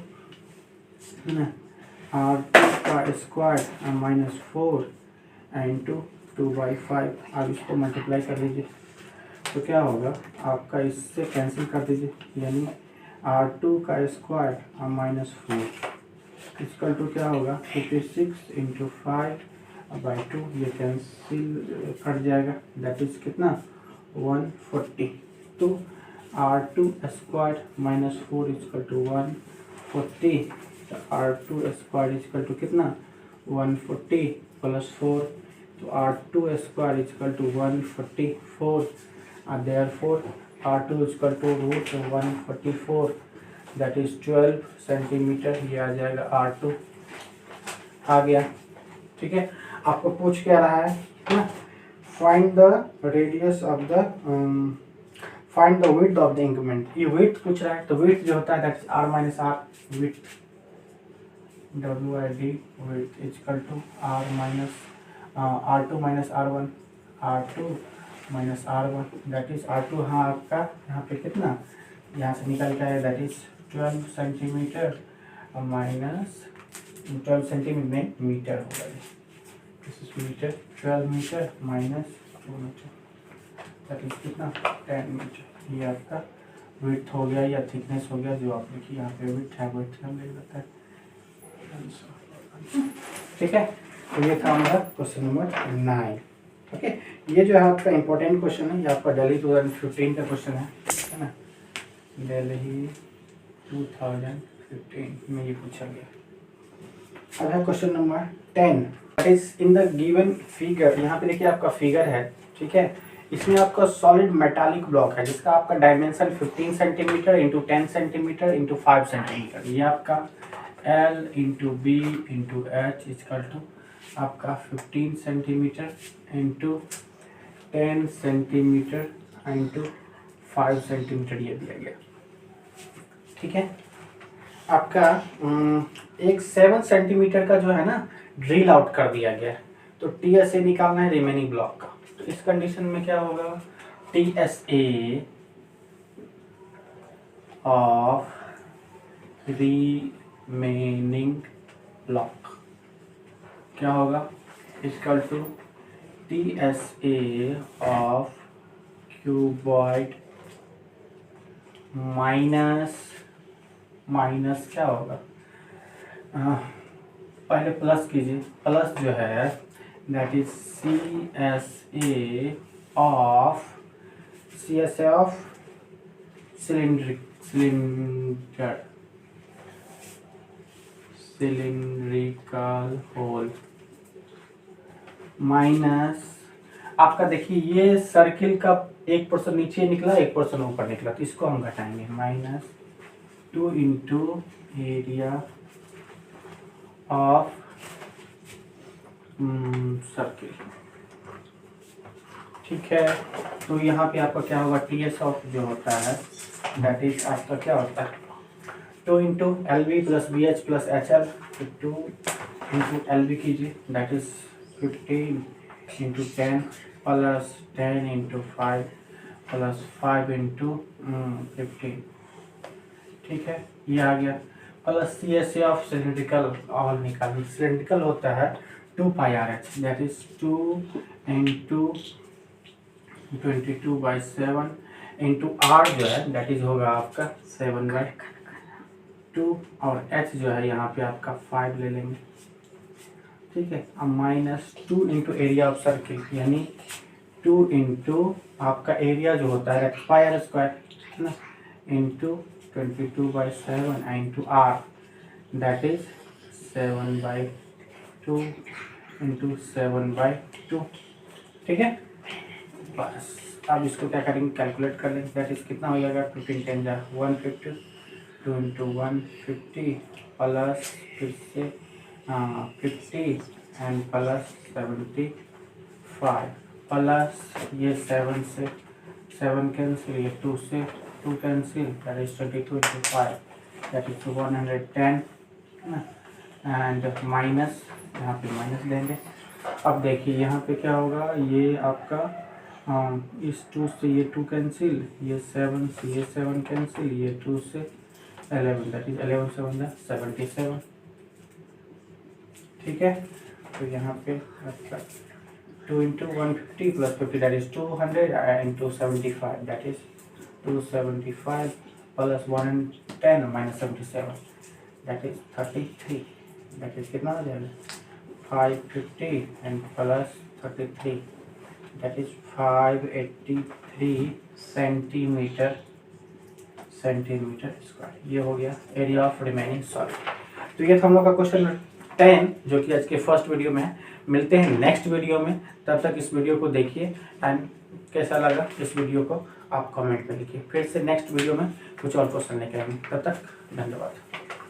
R2 का स्क्वायर माइनस 4 इंटू 2/5, आप इसको मल्टीप्लाई कर लीजिए तो क्या होगा आपका, इससे कैंसिल कर दीजिए यानी R2 का स्क्वायर माइनस 4 इक्वल टू क्या होगा 56 इंटू 5/2, ये कैंसिल कट जाएगा दैट इज कितना 140। तो R2 square minus 4 equal to 140, तो R2 स्क्वायर इक्वल टू कितना 140 प्लस 4, तो R2 square equal to 144 and therefore R2 equal to root 144 that is 12 centimetre, ये आ जाएगा R2 आ गया, ठीक है। आपको पूछ क्या रहा है ना, find the radius of the find the width of the increment, ये विड्थ पूछ रहा है, तो विड्थ जो होता है that is R minus R width WID width equal to R minus R2 minus R1 R2 minus R1 that is R2, हाँ आपका यहाँ पे कितना यहाँ से निकल के आया that is 12 centimetre minus 12 centimetre में मीटर होगा, this is metre, 12 metre minus 2 metre that is कितना 10 मीटर, ये आपका विड्थ हो गया या थिकनेस हो गया, जो आप देखिए यहाँ पे विड्थ है विड्थ हम ले लेते हैं, ठीक है। तो ये था हमारा क्वेश्चन नंबर 9। ओके, ये जो है आपका इम्पोर्टेंट क्वेश्चन है, ये आपका दिल्ली 2015 का क्वेश्चन है ना, दिल्ली 2015 में ये पूछा गया। अब है question number 10, that is in the given figure. यहाँ पे देखिए आपका फिगर है, ठीक है, इसमें आपका सॉलिड मेटालिक ब्लॉक है जिसका आपका dimension 15 centimetre into 10 centimetre into 5 centimetre. ये आपका L into b into h equal to आपका 15 centimetre into 10 centimetre into 5 centimetre ये दिया गया, ठीक है। आपका एक 7 सेंटीमीटर का जो है ना ड्रिल आउट कर दिया गया है, तो TSA निकालना है रिमेनिंग ब्लॉक का। तो इस कंडीशन में क्या होगा, TSA ऑफ रिमेनिंग ब्लॉक क्या होगा, equal to TSA of cuboid minus क्या होगा, पहले प्लस कीजिए, प्लस जो है that is CSA of cylindrical hole minus आपका देखिए ये सर्किल का एक पोर्शन नीचे निकला, एक पोर्शन ऊपर निकला, तो इसको हम घटाएंगे, -2 इंटू एरिया ऑफ सर्किल, ठीक है। तो यहाँ पे आपका क्या होगा, TS ऑफ जो होता है दैट इज आपका क्या होता है 2 into LV plus BH plus HL, 2 into LV कीजिए that is 15 into 10 plus 10 into 5 plus 5 into 15, ठीक है, ये आ गया। Plus CSA of cylindrical all निकालिए, सिलिंड्रिकल होता है 2 पाई RH that is 2 into 22/7 into R जो है दैट इज होगा आपका 7/2 और H जो है यहाँ पे आपका 5 ले लेंगे, ठीक है। अब -2 इंटू एरिया ऑफ सर्किल यानी 2 इंटू आपका एरिया जो होता है पाई R स्क्वायर है ना into 22/7 into R that is 7/2 into 7/2, ठीक है। बस अब इसको क्या करेंगे, कैलकुलेट कर लेंगे, दैट इज कितना हो जाएगा, 15 10 जा 150, 2 इंटू 150 प्लस फिर से 50 एंड प्लस 75 प्लस ये 7 से 7 कैंसिल, ये 2 से 2 cancel, that is 22 into 5 that is 110 है ना, एंड माइनस यहाँ पे माइनस देंगे। अब देखिए यहाँ पे क्या होगा, ये आपका इस 2 से ये 2 कैंसिल, ये 7 से ये 7 कैंसिल, ये 2 से 11 दैट इज 11 7 77, ठीक है। तो यहाँ पे अच्छा 2 into 150 plus 50 that is 200 into 75 that is 275 plus 110 minus 77 that is 33, that is कितना हो जाएगा 550 and plus 33 that is 583 centimetre square. ये हो गया एरिया ऑफ रिमेनिंग सॉलिड। तो ये था हम लोग का क्वेश्चन 10 जो कि आज के फर्स्ट वीडियो में है। मिलते हैं नेक्स्ट वीडियो में, तब तक इस वीडियो को देखिए एंड कैसा लगा इस वीडियो को आप कमेंट में लिखिए। फिर से नेक्स्ट वीडियो में कुछ और क्वेश्चन लेके आएंगे, तब तक धन्यवाद।